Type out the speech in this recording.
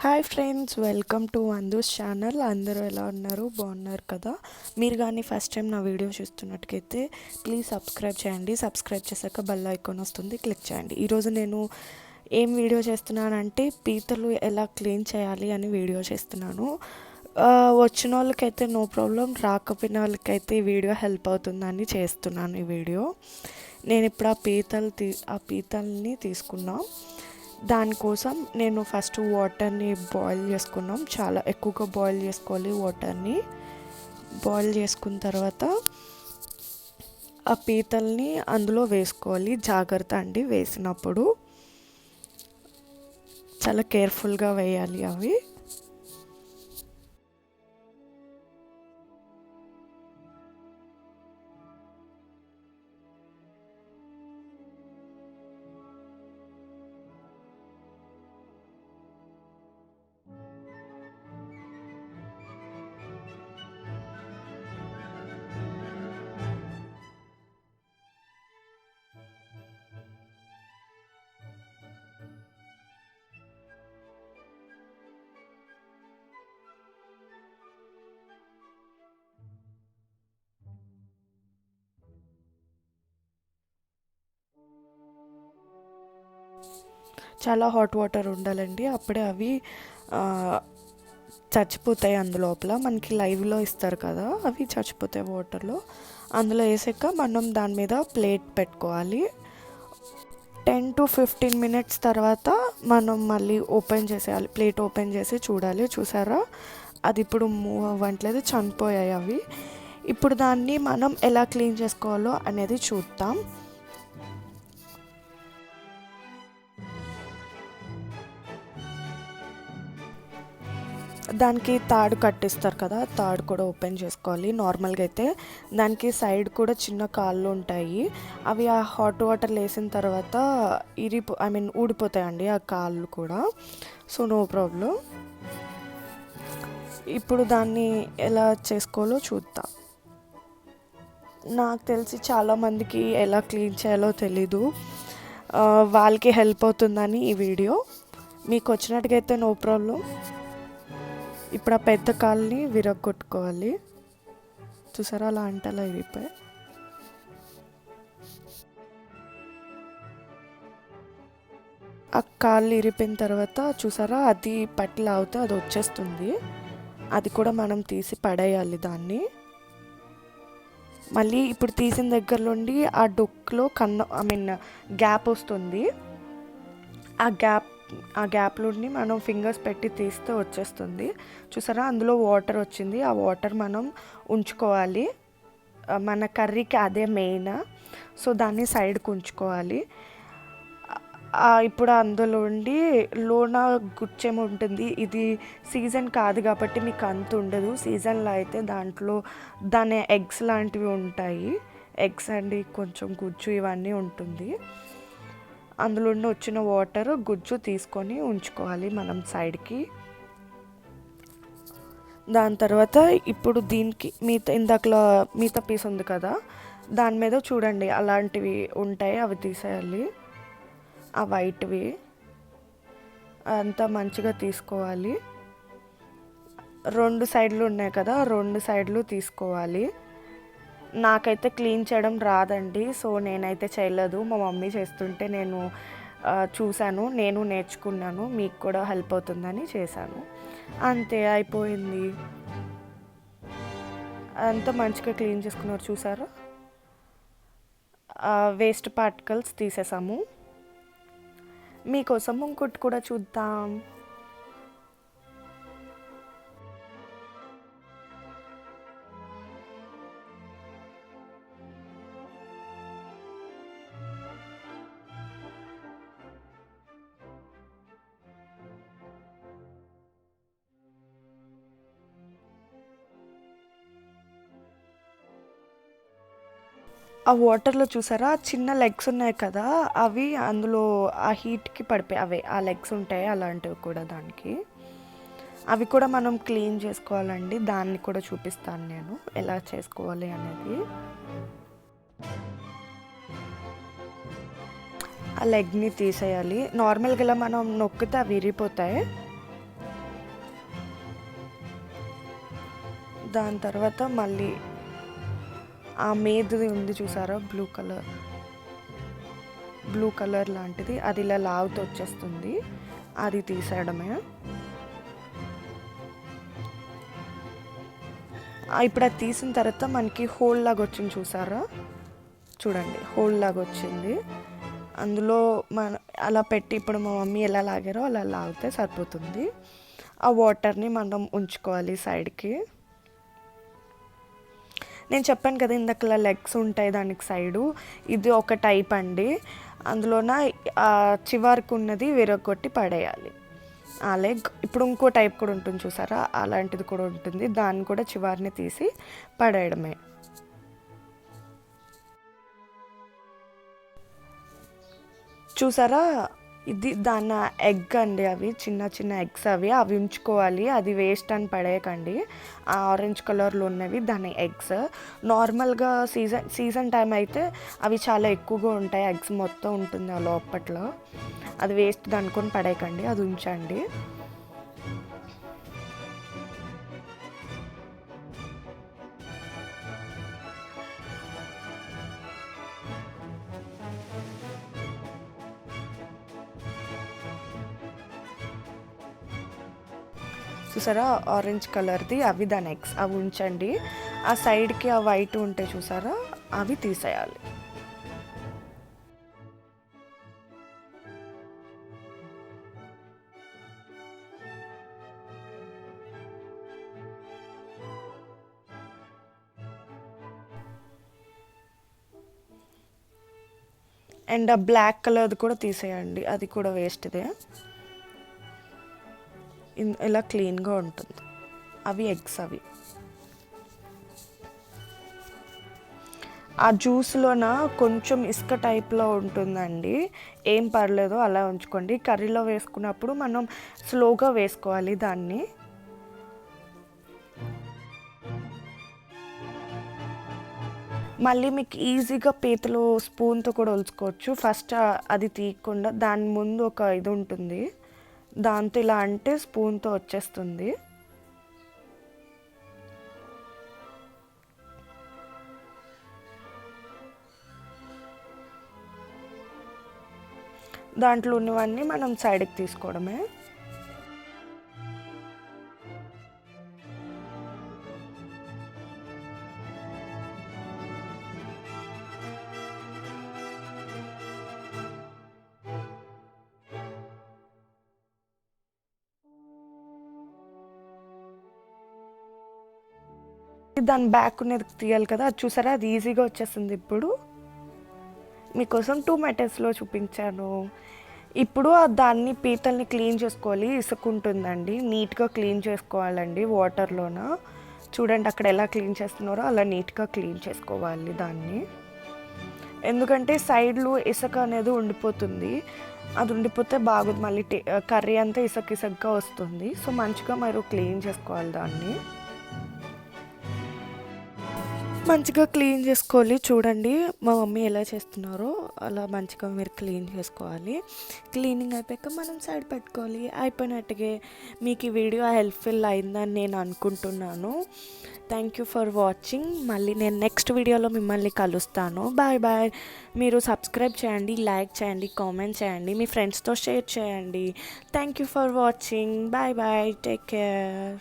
Hi friends, welcome to Andus channel. అందరూ ఎలా ఉన్నారు? బాగున్నారు కదా? మీరు కానీ ఫస్ట్ టైం నా వీడియో చూస్తున్నట్టుకైతే ప్లీజ్ సబ్స్క్రైబ్ చేయండి. సబ్స్క్రైబ్ చేశాక బెల్ ఐకాన్ వస్తుంది, క్లిక్ చేయండి. ఈరోజు నేను ఏం వీడియో చేస్తున్నానంటే పీతలు ఎలా క్లీన్ చేయాలి అని వీడియో చేస్తున్నాను. వచ్చిన వాళ్ళకైతే నో ప్రాబ్లం, రాకపోయిన వాళ్ళకైతే ఈ వీడియో హెల్ప్ అవుతుందని చేస్తున్నాను ఈ వీడియో. నేను ఇప్పుడు ఆ పీతల్ని తీసుకున్నాను. దానికోసం నేను ఫస్ట్ వాటర్ని బాయిల్ చేసుకున్నాం. చాలా ఎక్కువగా బాయిల్ చేసుకోవాలి. వాటర్ని బాయిల్ చేసుకున్న తర్వాత ఆ పీతల్ని అందులో వేసుకోవాలి. జాగ్రత్త అండి, వేసినప్పుడు చాలా కేర్ఫుల్గా వేయాలి అవి. చాలా హాట్ వాటర్ ఉండాలండి, అప్పుడే అవి చచ్చిపోతాయి. అందులోపల మనకి లైవ్లో ఇస్తారు కదా, అవి చచ్చిపోతాయి వాటర్లో. అందులో వేసాక మనం దాని మీద ప్లేట్ పెట్టుకోవాలి. 10 to 15 minutes తర్వాత మనం మళ్ళీ ఓపెన్ చేసేయాలి. ప్లేట్ ఓపెన్ చేసి చూడాలి. చూసారా, అది ఇప్పుడు మూవ్ అవ్వట్లేదు, చనిపోయాయి అవి. ఇప్పుడు దాన్ని మనం ఎలా క్లీన్ చేసుకోవాలో అనేది చూద్దాం. దానికి తాడు కట్టిస్తారు కదా, తాడు కూడా ఓపెన్ చేసుకోవాలి. నార్మల్గా అయితే దానికి సైడ్ కూడా చిన్న కాళ్ళు ఉంటాయి. అవి ఆ హాట్ వాటర్ వేసిన తర్వాత ఊడిపోతాయండి ఆ కాళ్ళు కూడా. So no problem. ఇప్పుడు దాన్ని ఎలా చేసుకోవాలో చూద్దాం. నాకు తెలిసి చాలామందికి ఎలా క్లీన్ చేయాలో తెలీదు. వాళ్ళకి హెల్ప్ అవుతుందని ఈ వీడియో. మీకు వచ్చినట్టుగైతే నో ప్రాబ్లం. ఇప్పుడు ఆ పెద్ద కాళ్ళని విరగొట్టుకోవాలి. చూసారా, అలా అంటే అలా ఇరిగిపోయి. ఆ కాళ్ళు ఇరిపోయిన తర్వాత చూసారా, అది పట్టి లాగితే అది వచ్చేస్తుంది. అది కూడా మనం తీసి పడేయాలి దాన్ని. మళ్ళీ ఇప్పుడు తీసిన దగ్గర నుండి ఆ డొక్కులో గ్యాప్ వస్తుంది. ఆ గ్యాప్ నుండి మనం ఫింగర్స్ పెట్టి తీస్తే వచ్చేస్తుంది. చూసారా, అందులో వాటర్ వచ్చింది. ఆ వాటర్ మనం ఉంచుకోవాలి. మన కర్రీకి అదే మెయిన్. సో దాన్ని సైడ్కి ఉంచుకోవాలి. ఇప్పుడు అందులో ఉండి లోన గుచ్చేమో ఉంటుంది. ఇది సీజన్ కాదు కాబట్టి మీకు అంత ఉండదు. సీజన్లో అయితే దాని ఎగ్స్ లాంటివి ఉంటాయి. ఎగ్స్ అండి, కొంచెం గుజ్జు ఇవన్నీ ఉంటుంది. అందులో వచ్చిన వాటర్ గుజ్జు తీసుకొని ఉంచుకోవాలి మనం సైడ్కి. దాని తర్వాత ఇప్పుడు దీనికి ఇందాకలో మిగతా పీస్ ఉంది కదా, దాని మీద చూడండి అలాంటివి ఉంటాయి, అవి తీసేయాలి. ఆ వైట్వి అంతా మంచిగా తీసుకోవాలి. 2 సైడ్లు ఉన్నాయి కదా, 2 సైడ్లు తీసుకోవాలి. నాకైతే క్లీన్ చేయడం రాదండి, సో నేనైతే చేయలేదు. మా మమ్మీ చేస్తుంటే నేను చూశాను, నేను నేర్చుకున్నాను. మీకు కూడా హెల్ప్ అవుతుందని చేశాను. అంతే, అయిపోయింది. అంతా మంచిగా క్లీన్ చేసుకున్నారు. చూసారా, వేస్ట్ పార్టికల్స్ తీసేసాము. మీకోసం ఇంకోటి కూడా చూద్దాం. ఆ వాటర్లో చూసారా, చిన్న లెగ్స్ ఉన్నాయి కదా, అవి అందులో ఆ హీట్కి పడిపోయి ఆ లెగ్స్ ఉంటాయి అలాంటివి కూడా దానికి. అవి కూడా మనం క్లీన్ చేసుకోవాలండి. దాన్ని కూడా చూపిస్తాను నేను ఎలా చేసుకోవాలి అనేది. ఆ లెగ్ని తీసేయాలి. నార్మల్గా ఇలా మనం నొక్కితే అవి విరిగిపోతాయి. దాని తర్వాత మళ్ళీ ఆ మేదుది ఉంది చూసారా, బ్లూ కలర్ లాంటిది, అది ఇలా లాగుతూ వచ్చేస్తుంది, అది తీసేయడమే. ఇప్పుడు అది తీసిన తర్వాత మనకి హోల్ లాగా వచ్చింది చూసారా, చూడండి హోల్ లాగా వచ్చింది. అందులో అలా పెట్టి ఇప్పుడు మా మమ్మీ ఎలా లాగారో అలా లాగితే సరిపోతుంది. ఆ వాటర్ని మనం ఉంచుకోవాలి సైడ్కి. నేను చెప్పాను కదా ఇందాక లెగ్స్ ఉంటాయి దానికి సైడు, ఇది ఒక టైప్ అండి. అందులోన చివరికి ఉన్నది విరగొట్టి పడేయాలి ఆ లెగ్. ఇప్పుడు ఇంకో టైప్ కూడా ఉంటుంది చూసారా, అలాంటిది కూడా ఉంటుంది, దాన్ని కూడా చివరిని తీసి పడేయడమే. చూసారా, ఇది దాని ఎగ్ అండి, అవి చిన్న చిన్న ఎగ్స్, అవి ఉంచుకోవాలి, అది వేస్ట్ అని పడేయకండి. ఆ ఆరెంజ్ కలర్లో ఉన్నవి దాని ఎగ్స్. నార్మల్గా సీజన్ టైం అయితే అవి చాలా ఎక్కువగా ఉంటాయి, ఎగ్స్ మొత్తం ఉంటుంది ఆ లోపట్లో, అది వేస్ట్ అనుకొని పడేయకండి, అది ఉంచండి. చూసారా ఆరెంజ్ కలర్ది, అవి దాని ఎగ్స్, అవి ఉంచండి. ఆ సైడ్కి ఆ వైట్ ఉంటాయి చూసారా, అవి తీసేయాలి. అండ్ ఆ బ్లాక్ కలర్ది కూడా తీసేయండి, అది కూడా వేస్ట్దే. ఇలా క్లీన్గా ఉంటుంది. అవి ఎగ్స్, అవి ఆ జ్యూస్లోన కొంచెం ఇసుక టైప్లో ఉంటుందండి, ఏం పర్లేదు అలా ఉంచుకోండి. కర్రీలో వేసుకున్నప్పుడు మనం స్లోగా వేసుకోవాలి దాన్ని. మళ్ళీ మీకు ఈజీగా పీతలు స్పూన్తో కూడా ఒలుచుకోవచ్చు. ఫస్ట్ అది తీయకుండా దాని ముందు ఒక ఇది ఉంటుంది, దాంతో ఇలా అంటే స్పూన్తో వచ్చేస్తుంది. దాంట్లో ఉన్నవన్నీ మనం సైడ్కి తీసుకోవడమే. దాని బ్యాక్ ఉన్నది తీయాలి కదా, అది చూసారా, అది ఈజీగా వచ్చేస్తుంది. ఇప్పుడు మీకోసం 2 మెథడ్స్లో చూపించాను. ఇప్పుడు దాన్ని పీతల్ని క్లీన్ చేసుకోవాలి, ఇసుకుంటుందండి, నీట్గా క్లీన్ చేసుకోవాలండి వాటర్లోన. చూడండి అక్కడ ఎలా క్లీన్ చేస్తున్నారో అలా నీట్గా క్లీన్ చేసుకోవాలి దాన్ని. ఎందుకంటే సైడ్లో ఇసుక అనేది ఉండిపోతుంది, అది ఉండిపోతే బాగుంది, మళ్ళీ కర్రీ అంతా ఇసుకగా వస్తుంది. సో మంచిగా మీరు క్లీన్ చేసుకోవాలి దాన్ని, మంచిగా క్లీన్ చేసుకోవాలి. చూడండి మా మమ్మీ ఎలా చేస్తున్నారో అలా మంచిగా మీరు క్లీన్ చేసుకోవాలి. క్లీనింగ్ అయిపోయాక మనం సైడ్ పెట్టుకోవాలి. అయిపోయినట్టుగా మీకు ఈ వీడియో హెల్ప్ఫుల్ అయిందని నేను అనుకుంటున్నాను. Thank you for watching. మళ్ళీ నేను నెక్స్ట్ వీడియోలో మిమ్మల్ని కలుస్తాను. Bye bye. మీరు సబ్స్క్రైబ్ చేయండి, లైక్ చేయండి, కామెంట్ చేయండి, మీ ఫ్రెండ్స్తో షేర్ చేయండి. Thank you for watching. Bye bye. Take care.